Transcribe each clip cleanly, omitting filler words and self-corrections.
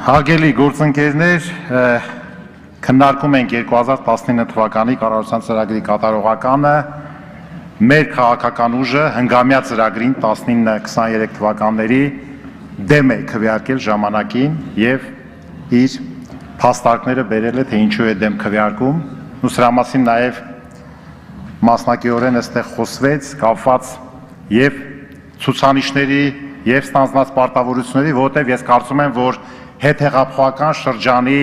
Հարգելի գործընկերներ, քննարկում ենք 2019 թվականի կառավարության ծրագրի կատարողականը, մեր քաղաքական ուժը հնգամյա ծրագրին 19-23 թվականների դեմ է քվեարկել ժամանակին եւ իր փաստարկները բերել է, թե ինչու է դեմ քվեարկում, ու սրա մասին նաեւ մասնակիորեն այստեղ խոսվեց, կապված եւ ցուցանիշների եւ ստանձնած պարտավորությունների, որտեղ ես կարծում եմ, որ հետհեղափոխական շրջանի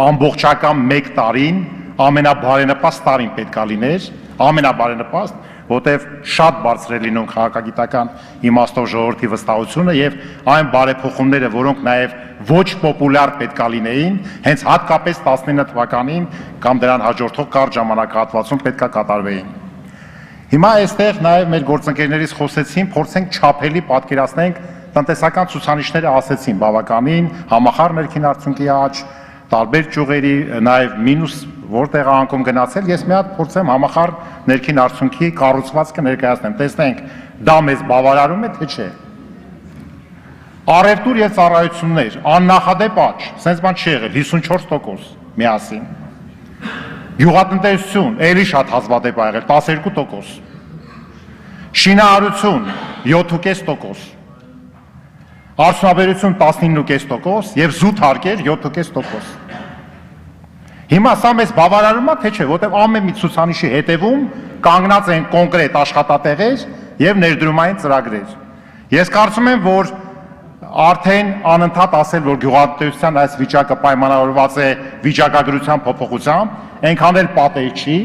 ամբողջական 1 տարին ամենաբարենպաստ տարին պետք է լիներ, ամենաբարենպաստ, որտեղ շատ բարձր է լինում քաղաքագիտական իմաստով ժողովրդի վստահությունը եւ այն բարեփոխումները, որոնք նաեւ ոչ պոպուլյար պետք է լինեին, հենց հատկապես 19 թվականին կամ դրան հաջորդող կարճ ժամանակահատվածում պետք է կատարվեին։ Հիմա այստեղ նաեւ մեր գործընկերներից խոսեցին, փորձենք չափելի պատկերացնենք տնտեսական ցուցանիշները ասեցին բավականին, համախառն ներքին արդյունքի աճ, տարբեր ճյուղերի, նաև մինուս որտեղ է անկում գնացել, ես մի հատ փորձեմ համախառն ներքին արդյունքի կառուցվածքը ներկայացնեմ, տեսնենք դա մեզ բավարարում է թե չէ։ Առևտուր եւ ծառայություններ, աննախադեպ աճ, sense բան չի եղել 54% միասին։ Գյուղատնտեսություն, ելի շատ հազվադեպ ա եղել 12%։ Շինարարություն 7.5%։ Արդյունաբերություն 19.5% եւ զուտ հարկեր 7.5%։ Հիմա սա մեզ բավարարում է թե չէ, որտեղ ամեն մի ցուցանիշի հետևում կանգնած են կոնկրետ աշխատատեղեր եւ ներդրումային ծրագրեր։ Ես կարծում եմ, որ արդեն անընդհատ ասել, որ գյուղատնտեսության այս վիճակը պայմանավորված է վիճակագրության փոփոխությամբ, այնքան էլ պատեհ չի,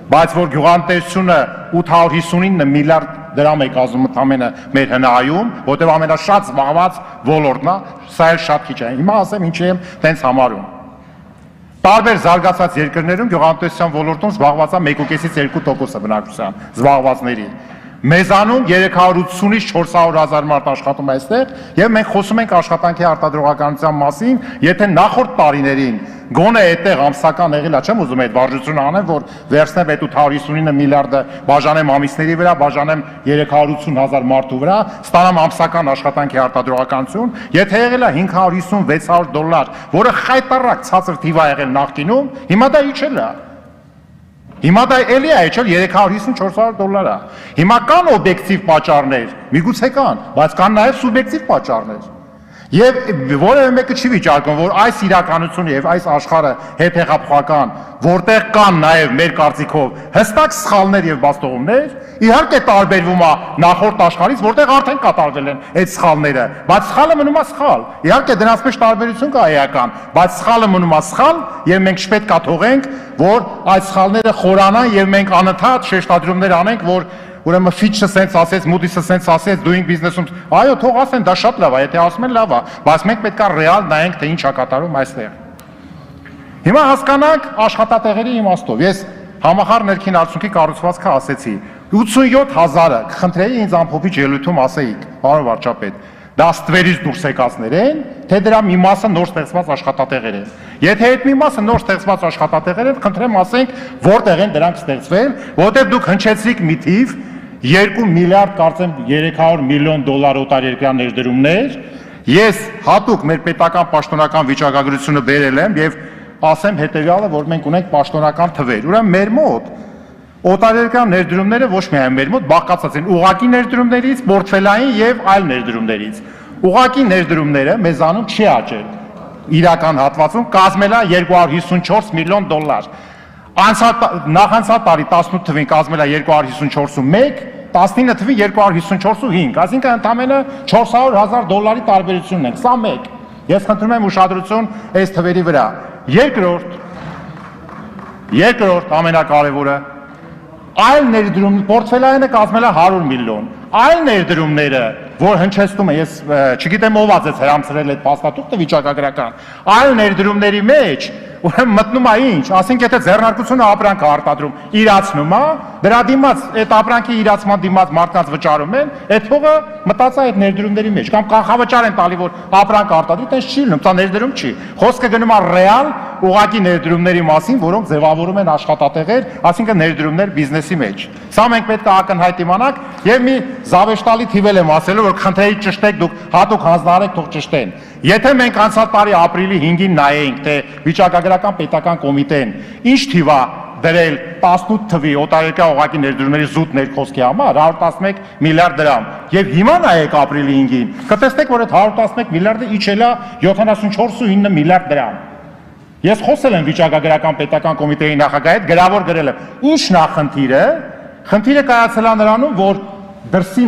բայց որ գյուղատնտեսությունը 859 միլիարդ դրամ է կազմում ընդամենը մեր հնայում, որտեղ ամենաշատ զբաղված ոլորտն է, սա էլ շատ քիչ է։ Հիմա ասեմ ինչի եմ տենց համարում։ Տարբեր զարգացած երկրներում գյուղատնտեսության ոլորտում զբաղված է 1.5-ից 2% բնակչության զբաղվածների։ Մեզանում 380-ից 400,000 մարդ աշխատում է այստեղ եւ մենք խոսում ենք աշխատանքի արտադրողականության մասին, եթե նախորդ տարիներին գոնե այդտեղ ամսական եղել է, չեմ ուզում այդ վարժությունը անեմ, որ վերցնեմ այդ 859 միլիարդը բաժանեմ ամիսների վրա, բաժանեմ 380,000 մարդու վրա, ստանամ ամսական աշխատանքի արտադրողականություն, եթե եղել է 550-600 դոլար, որը խայտառակ ցածր թիվ է եղել նախկինում, հիմա դա իջել է։ Հիմա դա էլի է իջել 350-400 դոլար է։ Հիմա կան օբյեկտիվ պատճառներ, միգուցե կան, բայց կան նաև սուբյեկտիվ պատճառներ։ Եվ որևէ մեկը չի վիճարկում, որ այս իրականությունը եւ այս աշխարհը հետհեղափոխական, որտեղ կան նաեւ մեր կարծիքով հստակ սխալներ եւ բաստողումներ, իհարկե տարբերվում է նախորդ աշխարհից, որտեղ արդեն կատարվել են այդ սխալները, բայց սխալը մնում է սխալ։ Իհարկե դրանց մեջ տարբերություն կա էական, բայց սխալը մնում է սխալ եւ մենք չպետք է թողենք, որ այդ սխալները խորանան եւ մենք անընդհատ շեշտադրումներ անենք, որ ուրեմն Fitch-ը սենց ասեց, Moody's-ը սենց ասեց, Doing Business-ում, այո, թող ասեն, դա շատ լավ է, եթե ասում են լավ է, բայց մենք պետք է ռեալ նայենք, թե ինչ է կատարում այստեղ։ Հիմա հասկանանք աշխատատեղերի իմաստով։ Ես համախառն ներքին արդյունքի կառուցվածքը ասեցի, 87,000-ը կխնդրեի ինձ ամփոփիչ ելույթում ասեիք, պարոն վարչապետ, դա ստվերից դուրս եկածներ են, թե դրա մի մասը նոր ստեղծված աշխատատեղեր են։ Եթե այդ մի մասը նոր ստեղծված աշխատատեղեր են, խնդրեմ ասենք, որտեղ են դրանք ստեղծվել, որտեղ դուք հնչեցիք մի թիվ 2 միլիարդ, կարծեմ 300 միլիոն դոլար օտարերկրյա ներդրումներ, ես հատուկ մեր պետական պաշտոնական վիճակագրությունը բերել եմ եւ ասեմ հետեւյալը, որ մենք ունենք պաշտոնական թվեր։ Ուրեմն մեր մոտ օտարերկրյա ներդրումները ոչ միայն մեր մոտ բաղկացած են ուղղակի ներդրումներից, պորտֆելային եւ այլ ներդրումներից։ Ուղղակի ներդրումները մեզանում չի աճել։ Իրական հատվածում կազմել է 254 միլիոն դոլար։ Նախանցած տարի 18 թվին կազմել է 254.1, 19 թվին 254.5, այսինքն ընդամենը 400,000 դոլարի տարբերությունն է։ Սա մեկ։ Ես խնդրում եմ ուշադրություն այս թվերի վրա։ Երկրորդ ամենակարևորը այլ ներդրում պորտֆելայինը կազմել է 100 միլիոն։ Այլ ներդրումները, որ հնչեցնում է, ես չգիտեմ ով ածեց հրամցրել այդ փաստաթուղթը վիճակագրական, այլ ներդրումների մեջ ուրեմն մտնում է ինչ, ասենք եթե ձեռնարկությունը ապրանք է արտադրում, իրացնում է, դրա դիմաց այդ ապրանքի իրացման դիմաց մարդկանց վճարում են, այդ փողը մտածա այդ ներդրումների մեջ, կամ կանխավճար են տալի, որ ապրանք արտադրի, տես չի լինում, դա ներդրում չի։ Խոսքը գնում է ռեալ ուղղակի ներդրումների մասին, որոնք ձևավորում են աշխատատեղեր, այսինքն ներդրումներ բիզնեսի մեջ։ Սա մենք պետք է ակնհայտ իմանանք եւ մի զավեշտալի թիվել եմ ասելու, որ խնդրեի ճշտեք դուք հատուկ հանձնարարեք, թող ճշտեն։ Եթե մենք անցած տարի ապրիլի 5-ին նայեինք, թե վիճակագրական պետական կոմիտեն ինչ թիվ է դրել 18 թվի օտարերկրյա ուղղակի ներդրումների զուտ ներխոսքի համար 111 միլիարդ դրամ եւ հիմա նայեք ապրիլի 5-ին կտեսնեք որ այդ 111 միլիարդը իջել է 74.9 միլիարդ դրամ ես խոսել եմ վիճակագրական պետական կոմիտեի նախագահի հետ գրավոր գրել եմ ի՞նչն է խնդիրը կայացել է նրանում որ դրսի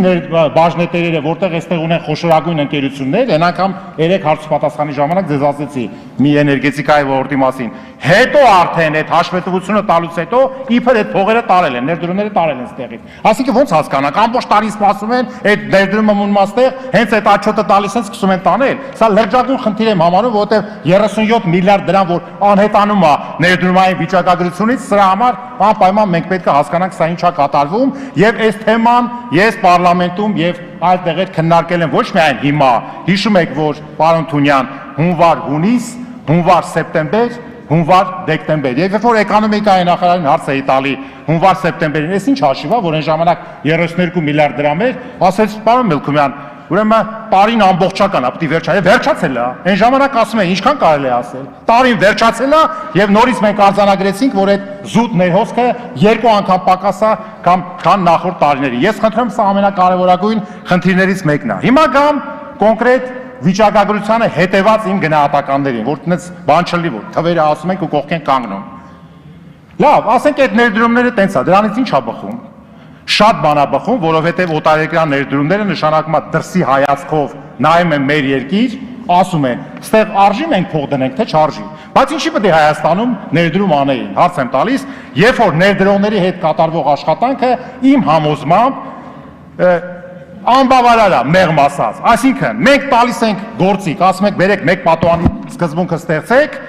բաժնետերերը, որտեղ այստեղ ունեն խոշորագույն ընկերություններ, այն անգամ 3 հարցպատասխանի ժամանակ ձեզ ասեցի մի էներգետիկայի ոլորտի մասին։ Հետո արդեն այդ հաշվետվությունը տալուց հետո իբր այդ փողերը տարել են, ներդրումները տարել են ստեղից։ Այսինքն ո՞նց հասկանանք, ամբողջ տարի սպասում են, այդ ներդրումը մնում աստեղ, հենց այդ աչոտը տալիս են սկսում են տանել։ Սա լրջագույն խնդիր եմ համարում, որովհետև 37 միլիարդ դրամ, որ անհետանում է ներդրումային վիճակագրությունից, սրա համար անպայման մենք պետք է հասկանանք սա ինչա կատարվում եւ այս թեման ես պարլամենտում եւ այլ տեղեր քննարկել եմ ոչ միայն հիմա հիշում եք որ պարոն Թունյան հունվար-հունիս հունվար-սեպտեմբեր հունվար-դեկտեմբեր եւ երբ որ էկոնոմիկայի նախարարին հարց էի տալի հունվար-սեպտեմբերին այս ինչ հաշիվ է որ այն ժամանակ 32 միլիարդ դրամ էր ասեց պարոն Մելքումյան ուրեմն տարին ամբողջական է, պետք է վերջացել է։ Այն ժամանակ ասում են, ինչքան կարելի է ասել։ Տարին վերջացել է եւ նորից մենք արձանագրեցինք, որ այդ զուտ ներհոսքը 2 անգամ պակաս է քան նախորդ տարիների։ Ես խնդրում սա ամենակարևորագույն խնդիրներից մեկն է։ Հիմա գամ կոնկրետ վիճակագրությանը հետեված իմ գնահատականներին, որ տենց բան չլինի, որ թվերը ասում ենք ու կողքեն կանգնում։ Լավ, ասենք այդ ներդրումները տենց է, դրանից ինչ է բխում։ Շատ բան է բխում, որովհետև օտարերկրյա ներդրումները նշանակում է դրսի հայացքով նայում են մեր երկիր, ասում են, ստեղ արժի մենք փող դնենք, թե չարժի։ Բայց ինչի պետք է Հայաստանում ներդրում անեին, հարց եմ տալիս, երբ որ ներդրողների հետ կատարվող աշխատանքը իմ համոզմամբ անբավարար է, մեղմ ասած։ Այսինքն, մենք տալիս ենք գործիք, ասում ենք, բերեք մեկ պատոհանի սկզբունքը ստեղծեք,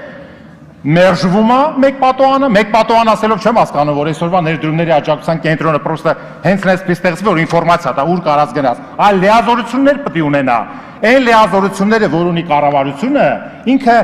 մերժվում է մեկ պատոհան ասելով չեմ հասկանում որ այսօրվա ներդրումների աջակցության կենտրոնը պրոստը հենց այսպես ստեղծվի որ ինֆորմացիա տա ուր կարած գնաց այլ լիազորություններ պետք է ունենա այն լիազորությունները որ ունի կառավարությունը ինքը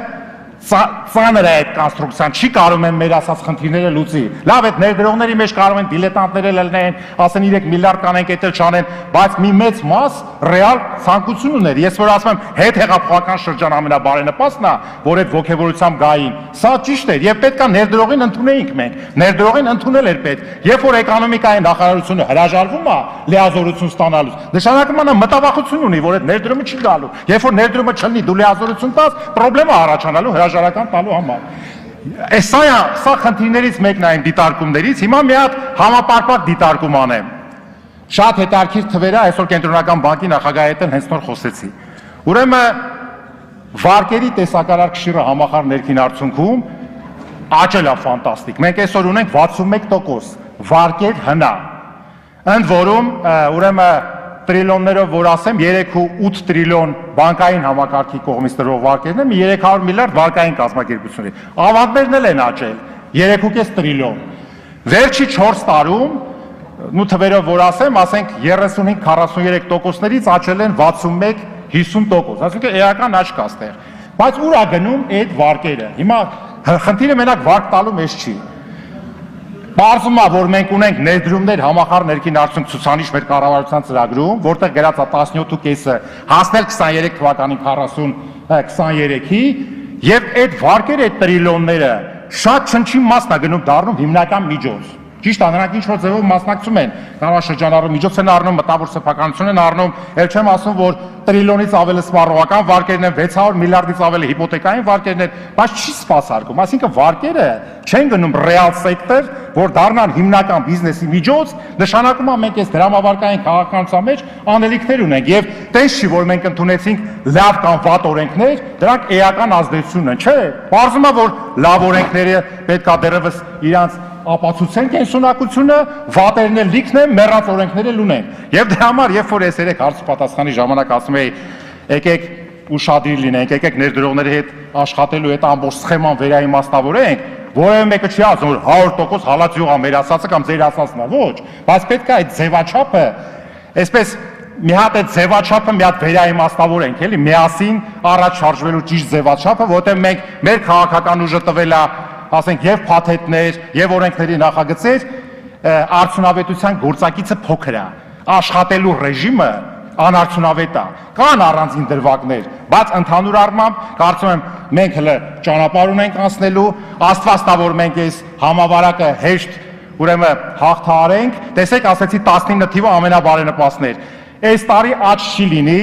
ծանր է այդ կոնստրուկցիան չի կարող են մեր ասած խնդիրները լուծի լավ այդ ներդրողների մեջ կարող են դիլետանտներ լինեն ասեն 3 միլիարդ կանենք էտել չանեն բայց մի մեծ մաս ռեալ ցանկություն ուներ ես որ ասում եմ հետ հեղափոխական շրջան ամենաբարենպաստն է որ այդ ողջավորությամբ գային սա ճիշտ է եւ պետքա ներդրողին ընդունեինք մենք ներդրողին ընդունել էր պետք երբ որ էկոնոմիկայի նախարարությունը հրաժարվում է լիազորություն ստանալուց նշանակում է մտավախություն ունի որ այդ ներդրումը չի գալու երբ որ ներդրումը չլինի դու լիազորություն տաս խնդրեմ առաջանալու հրաժարական տալու համար սա խնդիրներից մեկն է այն դիտարկումներից հիմա մի հատ համապարփակ դիտարկում անեմ շատ հետաքրքիր թվեր է այսօր կենտրոնական բանկի նախագահի հետ հենց նոր խոսեցի ուրեմն վարկերի տեսակարար քշիրը համախառն ներքին արդյունքում աճել է ֆանտաստիկ մենք այսօր ունենք 61% վարկեր հնա ընդ որում ուրեմն տրիլիոններով որ ասեմ 3.8 տրիլիոն բանկային համակարգի կողմից տրվող վարկերն են 300 միլիարդ վարկային կազմակերպությունների ավանդներն էլ են աճել 3.5 տրիլիոն վերջի 4 տարում նու թվերով որ ասեմ ասենք 35-43%-ներից աճել են 61-50% այսինքն էական աճ կա ստեղ բայց ուր է գնում այդ վարկերը հիմա խնդիրը մենակ վարկ տալու մեջ չի Պարզվում է, որ մենք ունենք ներդրումներ համախառն ներքին արդյունք ցուցանիշ մեր կառավարության ծրագրում, որտեղ գրած է 17.5-ը հասնել 23 թվականին 40-23-ի, եւ այդ վարկերը, այդ տրիլիոնները շատ չնչին մասն է գնում դառնում հիմնական միջոց։ Ճիշտ է, նրանք ինչ-որ ձևով մասնակցում են կառավարաշրջանառու միջոց են առնում, մտավոր սեփականություն են առնում, ել չեմ ասում, որ տրիլիոնից ավել սպառողական վարկերն են, 600 միլիարդից ավել հիպոթեկային վարկերն են, բայց չի սպասարկում, այսինքն վարկերը չեն գնում ռեալ սեկտոր, որ դառնան հիմնական բիզնեսի միջոց, նշանակում է մենք այս դրամավարկային քաղաքականության մեջ անելիքներ ունենք եւ տես չի որ մենք ընդունեցինք լավ կամ վատ օրենքներ, դրանք էական ազդեցություն են, չէ՞։ Պարզվում է որ լավ օրենքները պետքա դեռևս իրանց ապացուցեն կենսունակությունը, վատերն էլ լիքն են, մեռած օրենքներ էլ ունեն։ Եվ դրա համար, երբ որ ես երեք հարց պատասխանի ժամանակ ասում էի, եկեք ուշադիր լինենք, եկեք ներդրողների հետ աշխատելու այդ ամբողջ սխեման վերաիմաստավորենք, որևէ մեկը չի ասում, որ 100% հալած յուղ է մեր ասածը կամ ձեր ասածն է, ոչ, բայց պետք է այդ ձևաչափը, այսպես մի հատ այդ ձևաչափը մի հատ վերաիմաստավորենք, էլի, միասին առաջ շարժվելու ճիշտ ձևաչափը, որտեղ մենք մեր քաղաքական ուժը տվել է, ասենք, եւ փաթեթներ, եւ օրենքների նախագծեր, արդյունավետության գործակիցը փոքր է, աշխատելու ռեժիմը անարդյունավետ է, կան առանձին դրվագներ, բայց ընդհանուր առմամբ կարծում եմ մենք հələ ճանապարհ ունենք անցնելու, Աստված տա որ մենք այս համավարակը հեշտ ուրեմն հաղթահարենք, տեսեք, ասեցի 19 թիվը ամենաբարենպաստն էր, այս տարի աճ չի լինի,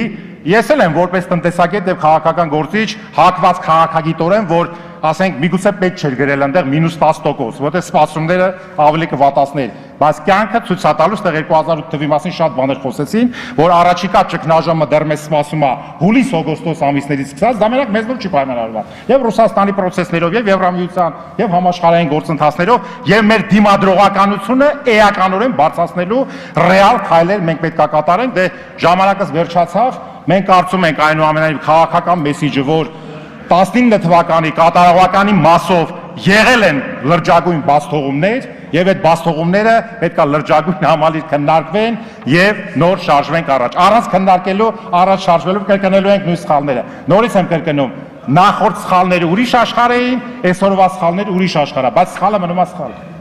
ես էլ եմ որպես տնտեսագետ եւ քաղաքական գործիչ հակված քաղաքագիտորեն, որ ասենք միգուցե պետք չէր գրել այնտեղ -10%, որտեղ սպասումները ավելի կվատացներ, բայց կյանքը ցույց է տալուց, այդտեղ 2008 թվի մասին շատ բաներ խոսեցին, որ առաջիկա ճգնաժամը դեռ մեզ սպասում է հուլիս-օգոստոս ամիսներից սկսած, դա մենակ մեզ դուր չի պայմանավորված, եւ Ռուսաստանի պրոցեսներով, եւ Եվրամիության, եւ համաշխարհային գործընթացներով, եւ մեր դիմադրողականությունը էականորեն բարձրացնելու ռեալ քայլեր մենք պետք է կատարենք, դե ժամանակս վերջացավ, մենք կարծում ենք այնուամենայնիվ քաղաքական մեսիջը, որ 19 թվականի կատարողականի մասով եղել են լրջագույն բացթողումներ եւ այդ բացթողումները պետք է լրջագույն համալիր քննարկվեն եւ նոր շարժվենք առաջ։ Առանց քննարկելու, առաջ շարժվելով կրկնելու ենք նույն սխալները։ Նորից եմ կրկնում, նախորդ սխալները ուրիշ աշխարհ էին, այսօրվա սխալները ուրիշ աշխարհ է, բայց սխալը մնում է սխալ։